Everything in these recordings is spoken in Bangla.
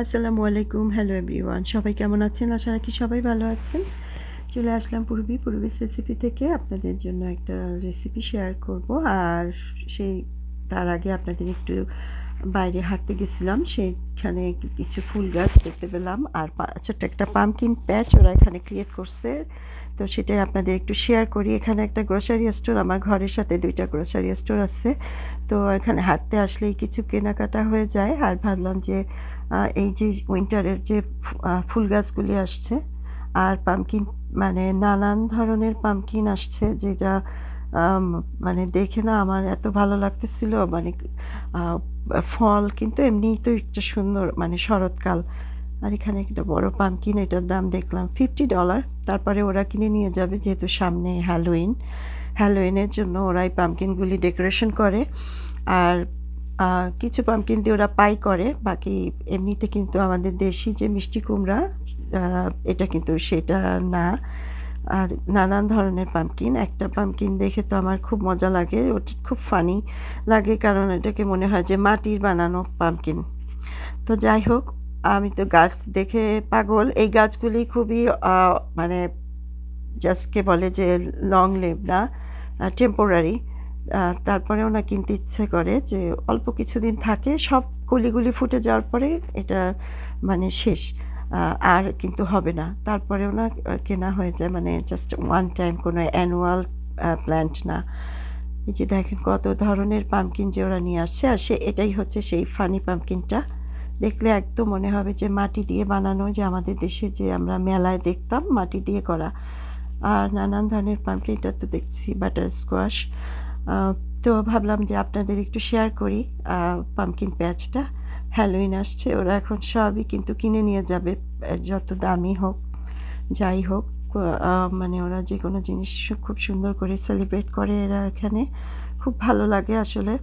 আসসালামু আলাইকুম। Hello everyone. সবাই কেমন আছেন? আশা রাখি সবাই ভালো আছেন। চলে আসলাম পূর্বিস রেসিপি থেকে আপনাদের জন্য একটা রেসিপি শেয়ার করব। আর সেই তার আগে আপনাদের একটু বাইরে হাঁটতে গেছিলাম। সেইখানে কিছু ফুল গাছ দেখতে পেলাম। আর ছোট্ট একটা পামকিন প্যাচ ওরা এখানে ক্রিয়েট করছে। তো সেটাই আপনাদের একটু শেয়ার করি। এখানে একটা গ্রোসারি স্টোর, আমার ঘরের সাথে ২ টা গ্রোসারি স্টোর আছে। তো এখানে হাঁটতে আসলেই কিছু কেনাকাটা হয়ে যায়। আর ভাবলাম যে এই যে উইন্টারের যে ফুল গাছগুলি আসছে আর পামকিন, মানে নানান ধরনের পামকিন আসছে, যেটা আম মানে দেখে না আমার এত ভালো লাগতেছিল। মানে আ ফল কিন্তু এমনিই তো একটা সুন্দর, মানে শরৎকাল। আর এখানে একটা বড় পামকিন, এটার দাম দেখলাম $50। তারপরে ওরা কিনে নিয়ে যাবে, যেহেতু সামনে হ্যালোইনের জন্য ওরা এই পামকিনগুলি ডেকোরেশন করে। আর কিছু পামকিন দিয়ে ওরা পাই করে, বাকি এমনিতে কিন্তু আমাদের দেশি যে মিষ্টি কুমড়া, এটা কিন্তু সেটা না। আর নানান ধরনের পামকিন, একটা পামকিন দেখে তো আমার খুব মজা লাগে, ওটা খুব ফানি লাগে, কারণ এটাকে মনে হয় যে মাটির বানানো পামকিন। তো যাই হোক, আমি তো গাছ দেখে পাগল। এই গাছগুলি খুবই মানে জাস্টকে বলে যে লং লিভ না, টেম্পোরারি। তারপরেও না কিনতে ইচ্ছে করে যে অল্প কিছুদিন থাকে, সব কলিগুলি ফুটে যাওয়ার পরে এটা মানে শেষ। আর কিন্তু হবে না, তারপরেও না কেনা হয়ে যায়, মানে জাস্ট ওয়ান টাইম, কোনো অ্যানুয়াল প্ল্যান্ট না। এই যে দেখেন কত ধরনের পামকিন যে ওরা নিয়ে আসছে, আর এটাই হচ্ছে সেই ফানি পামকিনটা। দেখলে একদম মনে হবে যে মাটি দিয়ে বানানো, যে আমাদের দেশে যে আমরা মেলায় দেখতাম মাটি দিয়ে করা। আর নানান ধরনের পামকিন, এটা তো দেখছি বাটার স্কোয়াশ। তো ভাবলাম যে আপনাদের একটু শেয়ার করি পামকিন প্যাচটা। হ্যালোইন আসছে, ওরা এখন সবই কিন্তু কিনে নিয়ে যাবে, যত দামি হোক যাই হোক। মানে ওরা যে কোনো জিনিস খুব সুন্দর করে সেলিব্রেট করে এরা এখানে, খুব ভালো লাগে আসলে।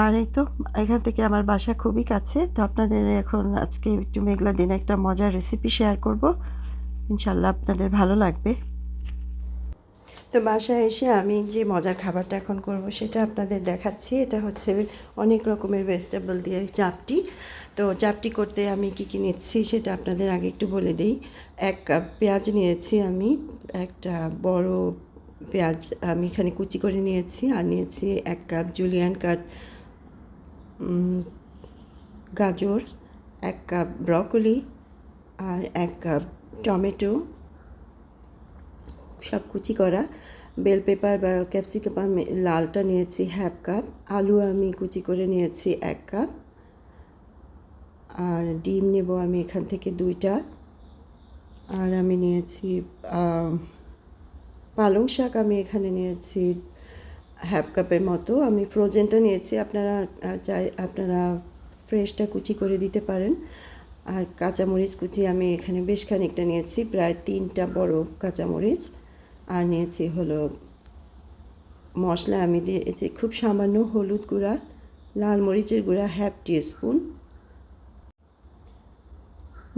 আর এই তো, এখান থেকে আমার বাসা খুবই কাছে। তো আপনাদের এখন আজকে একটু মেঘলা দিনে একটা মজার রেসিপি শেয়ার করব, ইনশাল্লাহ আপনাদের ভালো লাগবে। তো বাসায় এসে আমি যে মজার খাবারটা এখন করব সেটা আপনাদের দেখাচ্ছি। এটা হচ্ছে অনেক রকমের ভেজিটেবল দিয়ে চাপটি। তো চাপটি করতে আমি কি কি নিচ্ছি সেটা আপনাদের আগে একটু বলে দিই। 1 কাপ পেঁয়াজ নিয়েছি আমি, একটা বড় পেঁয়াজ আমি এখানে কুচি করে নিয়েছি। আর নিয়েছি 1 কাপ জুলিয়ান কাট গাজর, 1 কাপ ব্রকলি, আর 1 কাপ টমেটো, সব কুচি করা। বেল পেপার বা ক্যাপসিকাম আমি লালটা নিয়েছি 1/2 কাপ। আলু আমি কুচি করে নিয়েছি 1 কাপ। আর ডিম নেব আমি এখান থেকে 2টা। আর আমি নিয়েছি পালং শাক, আমি এখানে নিয়েছি 1/2 কাপের মতো। আমি ফ্রোজেনটা নিয়েছি, আপনারা আপনারা ফ্রেশটা কুচি করে দিতে পারেন। আর কাঁচামরিচ কুচি আমি এখানে বেশ খানিকটা নিয়েছি, প্রায় 3টা বড় কাঁচামরিচ। আর নিয়েছি হলো মশলা, আমি দিয়েছি খুব সামান্য হলুদ গুঁড়া, লাল মরিচের গুঁড়া 1/2 টিস্পুন,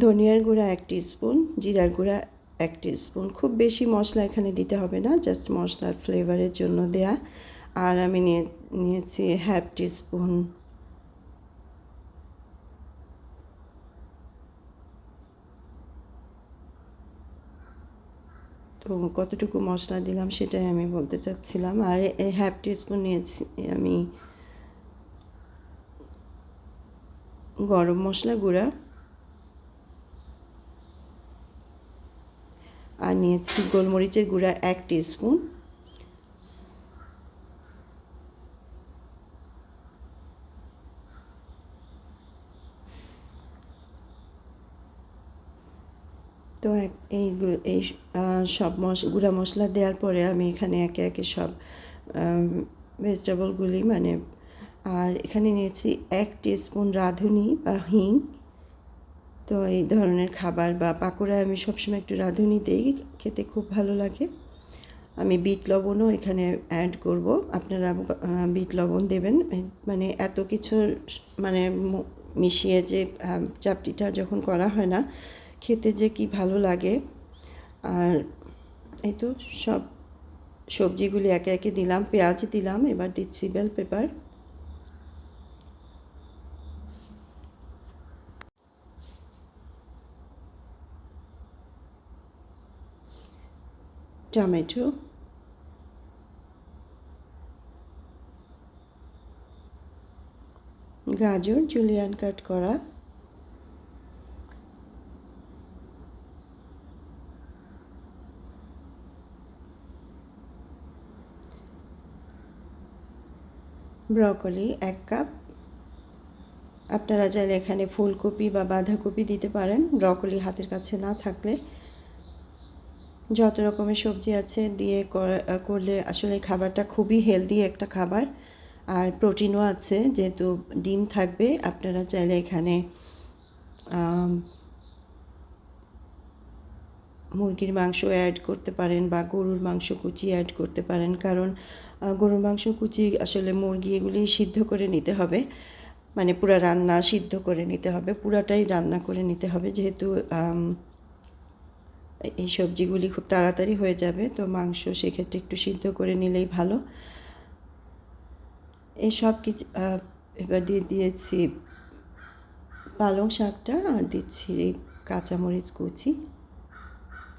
ধনিয়ার গুঁড়া 1 টিস্পুন, জিরার গুঁড়া 1 টিস্পুন। খুব বেশি মশলা এখানে দিতে হবে না, জাস্ট মশলার ফ্লেভারের জন্য দেয়া। আর আমি নিয়েছি 1/2 টিস্পুন তো কতটুকু মশলা দিলাম সেটাই আমি বলতে চাচ্ছিলাম। আর 1/2 টিস্পুন নিয়েছি আমি গরম মশলা গুঁড়া। আর নিয়েছি গোলমরিচের গুঁড়া 1 টিস্পুন। তো এই সব গুঁড়া মশলা দেওয়ার পরে আমি এখানে একে একে সব ভেজিটেবলগুলি মানে, আর এখানে নিয়েছি 1 টিস্পুন রাঁধুনি বা হিং। তো এই ধরনের খাবার বা পাকোড়ায় আমি সবসময় একটু রাঁধুনি দিই, খেতে খুব ভালো লাগে। আমি বিট লবণও এখানে অ্যাড করব, আপনারা বিট লবণ দেবেন। মানে এত কিছু মানে মিশিয়ে যে চাপটিটা যখন করা হয় না, খেতে যে কি ভালো লাগে। আর এই তো সব সবজিগুলি একে একে দিলাম, পেঁয়াজ দিলাম, এবার দিচ্ছি বেল পেপার। টমেটো, গাজর জুলিয়ান কাট করা, ব্রকলি 1 কাপ। আপনারা চাইলে এখানে ফুলকপি বা বাঁধাকপি দিতে পারেন ব্রকলি হাতের কাছে না থাকলে। যত রকমের সবজি আছে দিয়ে করলে আসলে খাবারটা খুবই হেলদি একটা খাবার, আর প্রোটিনও আছে যেহেতু ডিম থাকবে। আপনারা চাইলে এখানে মুরগির মাংস অ্যাড করতে পারেন বা গরুর মাংস কুচি অ্যাড করতে পারেন, কারণ গরুর মাংস কুচি আসলে মুরগি এগুলি সিদ্ধ করে নিতে হবে, মানে পুরা রান্না সিদ্ধ করে নিতে হবে, পুরাটাই রান্না করে নিতে হবে, যেহেতু এই সবজিগুলি খুব তাড়াতাড়ি হয়ে যাবে। তো মাংস সেক্ষেত্রে একটু সিদ্ধ করে নিলেই ভালো। এই সব কিছু এবার দিয়ে দিয়েছি পালং শাকটা, আর দিচ্ছি কাঁচামরিচ কুচি।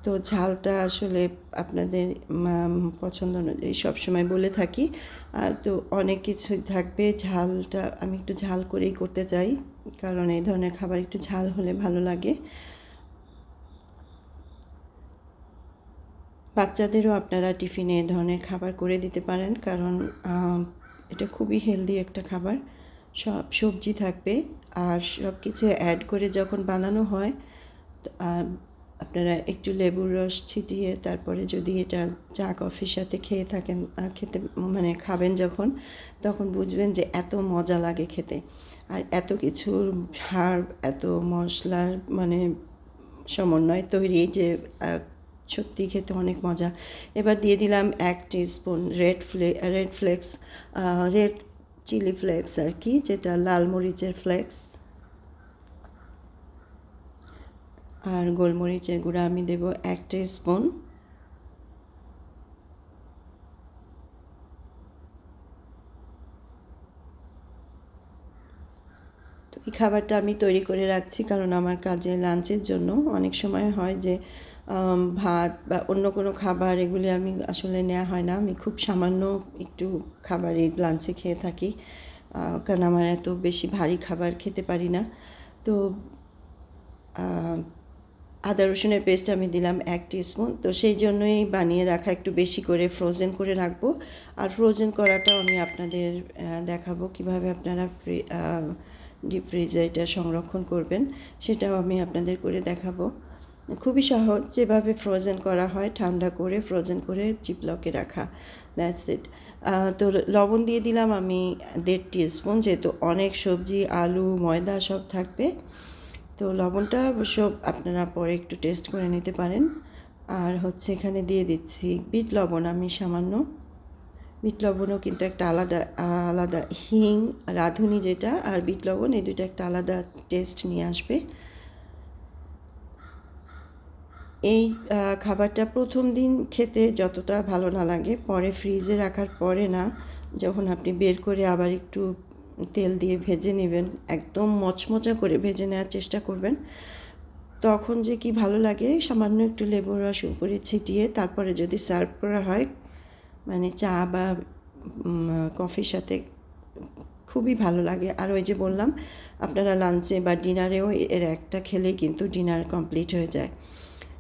তো ঝালটা আসলে আপনাদের পছন্দ অনুযায়ী সবসময় বলে থাকি। তো অনেক কিছুই থাকবে, ঝালটা আমি একটু ঝাল করেই করতে চাই, কারণ এই ধরনের খাবার একটু ঝাল হলে ভালো লাগে। বাচ্চাদেরও আপনারা টিফিনে এ ধরনের খাবার করে দিতে পারেন, কারণ এটা খুবই হেলদি একটা খাবার। সব সবজি থাকবে আর সব কিছু অ্যাড করে যখন বানানো হয়, আপনারা একটু লেবুর রস ছিটিয়ে তারপরে যদি এটা চা কফির সাথে খেয়ে থাকেন, খেতে মানে খাবেন যখন, তখন বুঝবেন যে এত মজা লাগে খেতে। আর এত কিছুর হার্ব, এত মশলার মানে সমন্বয় তৈরি যে সত্যি খেতে অনেক মজা। এবার দিয়ে দিলাম 1 teaspoon red flakes, red chilli flakes আর কি, যেটা লাল মরিচের ফ্লেক্স। আর গোলমরিচের গুঁড়া আমি দেব 1 টিস্পুন। তো এই খাবারটা আমি তৈরি করে রাখছি কারণ আমার কাজে লাঞ্চের জন্য অনেক সময় হয় যে ভাত বা অন্য কোনো খাবার এগুলি আমি আসলে নেওয়া হয় না। আমি খুব সামান্য একটু খাবারই লাঞ্চে খেয়ে থাকি, কারণ আমার এত বেশি ভারী খাবার খেতে পারি না। তো আদা রসুনের পেস্ট আমি দিলাম 1 টিস্পুন। তো সেই জন্যই বানিয়ে রাখা, একটু বেশি করে ফ্রোজেন করে রাখবো। আর ফ্রোজেন করাটাও আমি আপনাদের দেখাবো কিভাবে আপনারা ডিপ ফ্রিজে এটা সংরক্ষণ করবেন, সেটাও আমি আপনাদের করে দেখাবো। খুবই সহজ, যেভাবে ফ্রোজেন করা হয়, ঠান্ডা করে ফ্রোজেন করে জিপলকে রাখা, দ্যাটস ইট। তো লবণ দিয়ে দিলাম আমি 1.5 টিস্পুন, যেহেতু অনেক সবজি, আলু, ময়দা সব থাকবে। তো লবণটা অবশ্য আপনারা পরে একটু টেস্ট করে নিতে পারেন। আর হচ্ছে এখানে দিয়ে দিচ্ছি বিট লবণ আমি সামান্য। বিট লবণও কিন্তু একটা আলাদা আলাদা হিং, রাঁধুনি যেটা, আর বিট লবণ, এই দুটো একটা আলাদা টেস্ট নিয়ে আসবে। এই খাবারটা প্রথম দিন খেতে যতটা ভালো না লাগে, পরে ফ্রিজে রাখার পরে না, যখন আপনি বের করে আবার একটু তেল দিয়ে ভেজে নেবেন, একদম মচমচা করে ভেজে নেওয়ার চেষ্টা করবেন, তখন যে কি ভালো লাগে। সামান্য একটু লেবুর রস উপরে ছিটিয়ে তারপরে যদি সার্ভ করা হয়, মানে চা বা কফির সাথে, খুবই ভালো লাগে। আর ওই যে বললাম, আপনারা লাঞ্চে বা ডিনারেও এর একটা খেলেই কিন্তু ডিনার কমপ্লিট হয়ে যায়।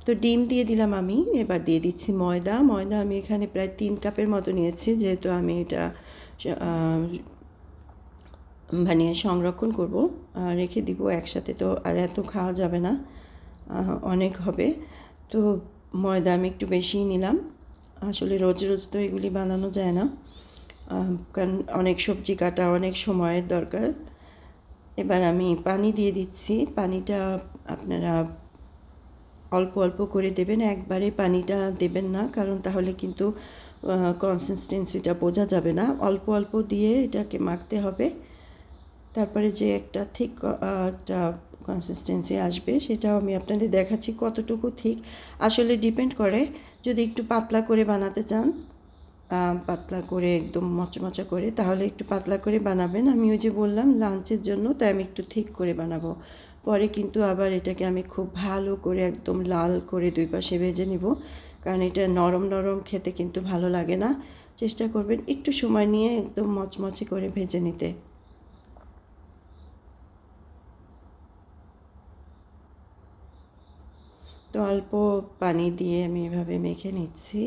তো ডিম দিয়ে দিলাম আমি। এবার দিয়ে দিচ্ছি ময়দা। ময়দা আমি এখানে প্রায় 3 কাপের মতো নিয়েছি, যেহেতু আমি এটা বানিয়ে সংরক্ষণ করব, রেখে দিব একসাথে, তো আর এত খাওয়া যাবে না, অনেক হবে। তো ময়দা আমি একটু বেশিই নিলাম, আসলে রোজ রোজ তো এগুলি বানানো যায় না, কারণ অনেক সবজি কাটা, অনেক সময়ের দরকার। এবার আমি পানি দিয়ে দিচ্ছি। পানিটা আপনারা অল্প অল্প করে দেবেন, একবারে পানিটা দেবেন না, কারণ তাহলে কিন্তু কনসিস্টেন্সিটা বোঝা যাবে না। অল্প অল্প দিয়ে এটাকে মাখতে হবে, তারপরে যে একটা ঠিক একটা কনসিস্টেন্সি আসবে, সেটাও আমি আপনাদের দেখাচ্ছি কতটুকু ঠিক। আসলে ডিপেন্ড করে, যদি একটু পাতলা করে বানাতে চান, পাতলা করে একদম মচমচা করে, তাহলে একটু পাতলা করে বানাবেন। আমি ওই যে বললাম লাঞ্চের জন্য, তাই আমি একটু ঠিক করে বানাবো। পরে কিন্তু আবার এটাকে আমি খুব ভালো করে একদম লাল করে 2 পাশে ভেজে নিব, কারণ এটা নরম নরম খেতে কিন্তু ভালো লাগে না। চেষ্টা করবেন একটু সময় নিয়ে একদম মচমচে করে ভেজে নিতে। তো অল্প পানি দিয়ে আমি এভাবে মেখে নিচ্ছি।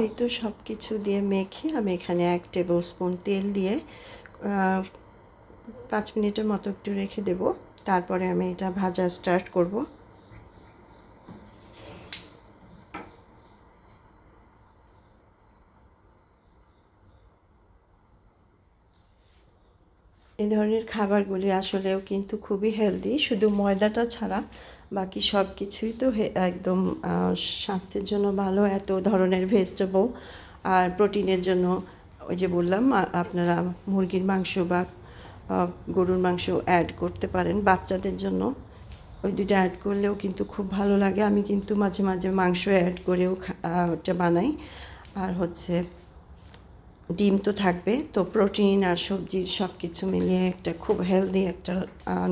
এই তো সব কিছু দিয়ে মেখে আমি এখানে 1 টেবিল স্পুন তেল দিয়ে 5 মিনিটের মতো একটু রেখে দেব। তারপরে আমি এটা ভাজা স্টার্ট করব। এই ধরনের খাবারগুলি আসলেও কিন্তু খুবই হেলদি, শুধু ময়দাটা ছাড়া বাকি সব কিছুই তো একদম স্বাস্থ্যের জন্য ভালো। এত ধরনের ভেজিটেবল আর প্রোটিনের জন্য ওই যে বললাম আপনারা মুরগির মাংস বা গরুর মাংস অ্যাড করতে পারেন বাচ্চাদের জন্য। ওই দুটো অ্যাড করলেও কিন্তু খুব ভালো লাগে। আমি কিন্তু মাঝে মাঝে মাংস অ্যাড করেও ওটা বানাই। আর হচ্ছে ডিম তো থাকবে, তো প্রোটিন আর সবজির সব কিছু মিলিয়ে একটা খুব হেলদি একটা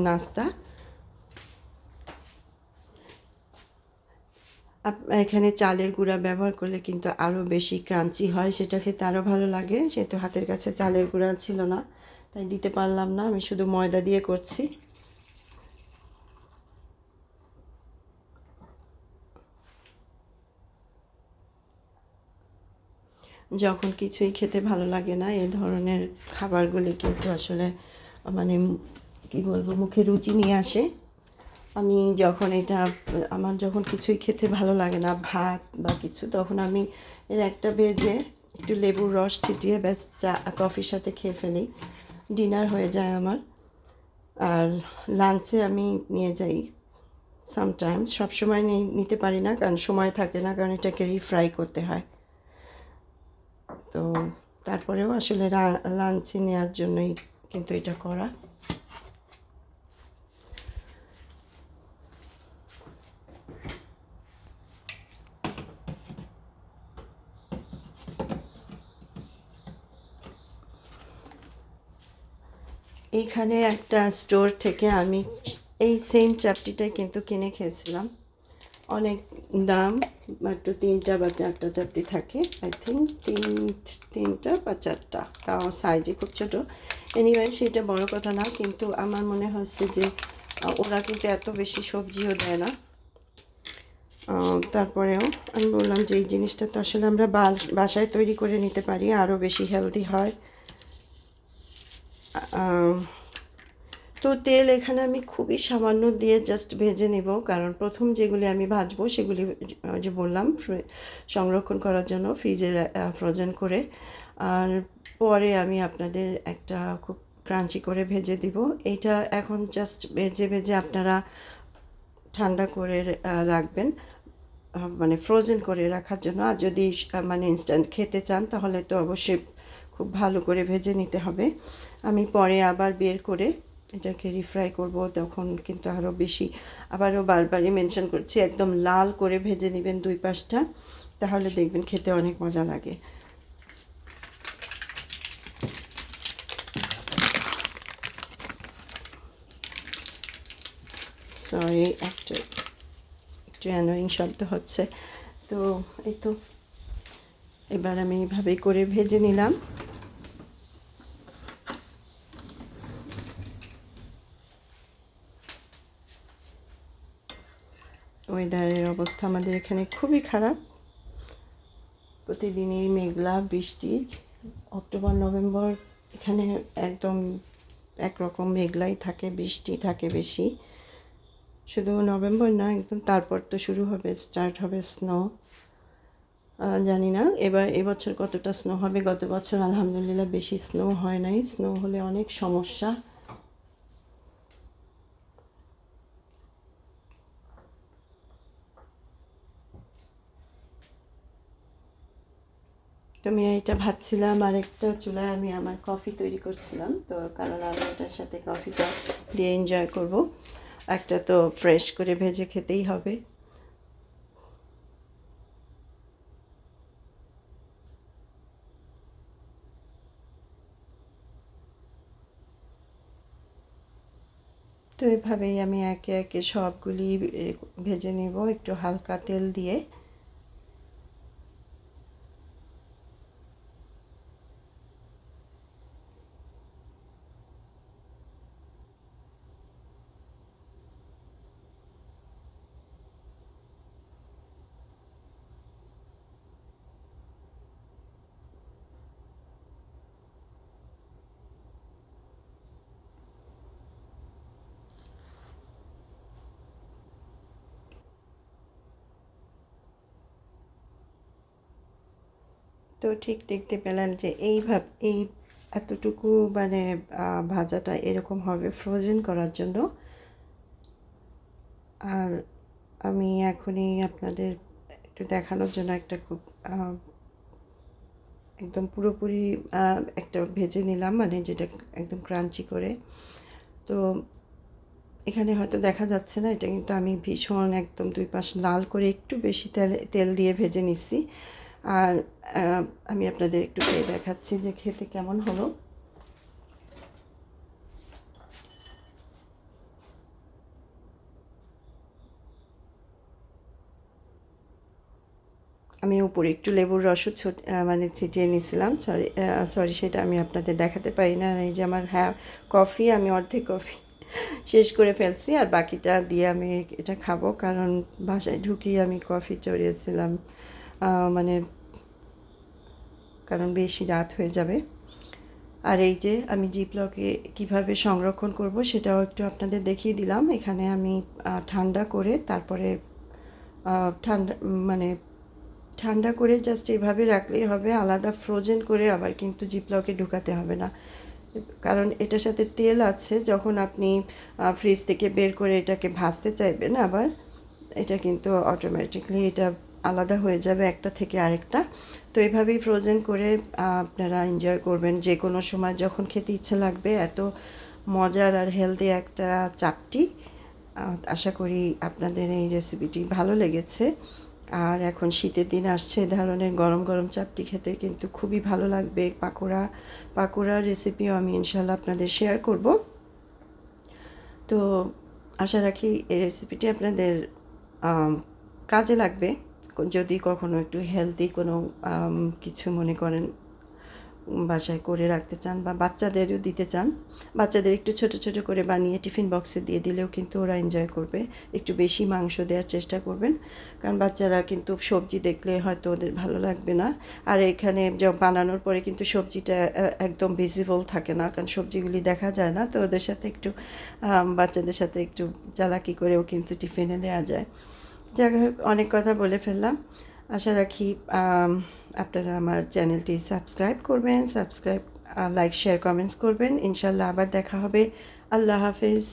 নাস্তা। এখানে চালের গুঁড়া ব্যবহার করলে কিন্তু আরও বেশি ক্রাঞ্চি হয়, সেটা খেতে আরও ভালো লাগে। যেহেতু হাতের কাছে চালের গুঁড়া ছিল না তাই দিতে পারলাম না, আমি শুধু ময়দা দিয়ে করছি। যখন কিছুই খেতে ভালো লাগে না এই ধরনের খাবারগুলি কিন্তু আসলে মানে কী বলবো, মুখে রুচি নিয়ে আসে। আমি যখন আমার যখন কিছুই খেতে ভালো লাগে না ভাত বা কিছু, তখন আমি এর একটা ভেজে একটু লেবুর রস ছিটিয়ে ব্যাস চা কফির সাথে খেয়ে ফেলি, ডিনার হয়ে যায় আমার। আর লাঞ্চে আমি নিয়ে যাই সামটাইমস, সবসময় নিতে পারি না কারণ সময় থাকে না, কারণ এটাকে রিফ্রাই করতে হয়। তো তারপরেও আসলে লাঞ্চে নেওয়ার জন্যই কিন্তু এটা করা। এইখানে একটা স্টোর থেকে আমি এই সেম চাপটিটাই কিন্তু কিনে খেয়েছিলাম। অনেক দাম, মাত্র 3টা বা 4টা চাপটি থাকে, আই থিঙ্ক 3টা বা 4টা, তাও সাইজে খুব ছোটো। এনিওয়ে সেটা বড় কথা না, কিন্তু আমার মনে হচ্ছে যে ওরা কিন্তু এত বেশি সবজিও দেয় না। তারপরেও আমি বললাম যে এই জিনিসটা তো আসলে আমরা বাসায় তৈরি করে নিতে পারি, আরও বেশি হেলদি হয়। তো তেল এখানে আমি খুবই সামান্য দিয়ে জাস্ট ভেজে নেব, কারণ প্রথম যেগুলি আমি ভাজবো সেগুলি যে বললাম সংরক্ষণ করার জন্য ফ্রিজে ফ্রোজেন করে, আর পরে আমি আপনাদের একটা খুব ক্রাঞ্চি করে ভেজে দিব। এইটা এখন জাস্ট ভেজে ভেজে আপনারা ঠান্ডা করে রাখবেন, মানে ফ্রোজেন করে রাখার জন্য। আর যদি মানে ইনস্ট্যান্ট খেতে চান তাহলে তো অবশ্যই খুব ভালো করে ভেজে নিতে হবে। আমি পরে আবার বের করে এটাকে রিফ্রাই করব, তখন কিন্তু আরও বেশি, আবারও বারবারই মেনশন করছি, একদম লাল করে ভেজে নেবেন 2 পাশটা, তাহলে দেখবেন খেতে অনেক মজা লাগে। সরি, একটু অ্যানোয়িং শব্দ হচ্ছে। তো এই তো এবার আমি এইভাবে করে ভেজে নিলাম। ওয়েদারের অবস্থা আমাদের এখানে খুবই খারাপ, প্রতিদিনই মেঘলা বৃষ্টি। অক্টোবর নভেম্বর এখানে একদম একরকম মেঘলাই থাকে, বৃষ্টি থাকে বেশি। শুধু নভেম্বর না, একদম তারপর তো শুরু হবে, স্টার্ট হবে স্নো। জানি না এবছর কতটা স্নো হবে। গত বছর আলহামদুলিল্লাহ বেশি স্নো হয় নাই, স্নো হলে অনেক সমস্যা। তো আমি এটা ভাজছিলাম, আর একটা চুলায় আমি আমার কফি তৈরি করছিলাম, তো কারণ আমি এটার সাথে কফিটা দিয়ে এনজয় করব। একটা তো ফ্রেশ করে ভেজে খেতেই হবে। তো এভাবেই আমি একে একে সবগুলি ভেজে নেব একটু হালকা তেল দিয়ে। তো ঠিক দেখতে পেলেন যে এই এতটুকু মানে ভাজাটা এরকম হবে ফ্রোজেন করার জন্য। আর আমি এখনই আপনাদের একটু দেখানোর জন্য একটা খুব একদম পুরোপুরি একটা ভেজে নিলাম, মানে যেটা একদম ক্রাঞ্চি করে। তো এখানে হয়তো দেখা যাচ্ছে না, এটা কিন্তু আমি ভীষণ একদম দুই পাশ লাল করে একটু বেশি তেল দিয়ে ভেজে নিচ্ছি। আর আমি আপনাদের একটু খেয়ে দেখাচ্ছি যে খেতে কেমন হলো। আমি উপরে একটু লেবুর রসও মানে ছিটিয়ে নিয়েছিলাম। সরি সেটা আমি আপনাদের দেখাতে পারি না। এই যে আমার কফি, আমি অর্ধেক কফি শেষ করে ফেলছি, আর বাকিটা দিয়ে আমি এটা খাবো, কারণ বাসায় ঢুকিয়ে আমি কফি চড়িয়েছিলাম, মানে কারণ বেশি রাত হয়ে যাবে। আর এই যে আমি জিপলকে কিভাবে সংরক্ষণ করব সেটাও একটু আপনাদের দেখিয়ে দিলাম। এখানে আমি ঠান্ডা করে তারপরে ঠান্ডা মানে ঠান্ডা করে জাস্ট এভাবে রাখলেই হবে, আলাদা ফ্রোজেন করে আবার কিন্তু জিপলকে ঢুকাতে হবে না, কারণ এটার সাথে তেল আছে। যখন আপনি ফ্রিজ থেকে বের করে এটাকে ভাজতে চাইবেন আবার, এটা কিন্তু অটোমেটিকলি এটা আলাদা হয়ে যাবে একটা থেকে আরেকটা। তো এভাবেই ফ্রোজেন করে আপনারা এনজয় করবেন যে কোনো সময় যখন খেতে ইচ্ছে লাগবে। এত মজার আর হেলদি একটা চাপটি। আশা করি আপনাদের এই রেসিপিটি ভালো লেগেছে। আর এখন শীতের দিন আসছে, এ ধরনের গরম গরম চাপটি খেতে কিন্তু খুবই ভালো লাগবে। পাকোড়ার রেসিপিও আমি ইনশাল্লাহ আপনাদের শেয়ার করব। তো আশা রাখি এই রেসিপিটি আপনাদের কাজে লাগবে। যদি কখনো একটু হেলদি কোনো কিছু মনে করেন বাসায় করে রাখতে চান, বা বাচ্চাদেরও দিতে চান, বাচ্চাদের একটু ছোট ছোট করে বানিয়ে টিফিন বক্সে দিয়ে দিলেও কিন্তু ওরা এনজয় করবে। একটু বেশি মাংস দেওয়ার চেষ্টা করবেন, কারণ বাচ্চারা কিন্তু সবজি দেখলে হয়তো ওদের ভালো লাগবে না। আর এখানে বানানোর পরে কিন্তু সবজিটা একদম ভিজিবল থাকে না, কারণ সবজিগুলি দেখা যায় না। তো ওদের সাথে একটু বাচ্চাদের সাথে একটু চালাকি করেও কিন্তু টিফিনে দেওয়া যায়। যাই হোক, অনেক কথা বলে ফেললাম। আশা রাখি আপনারা আমার চ্যানেলটি সাবস্ক্রাইব করবেন, লাইক শেয়ার কমেন্টস করবেন। ইনশাল্লাহ আবার দেখা হবে। আল্লাহ হাফেজ।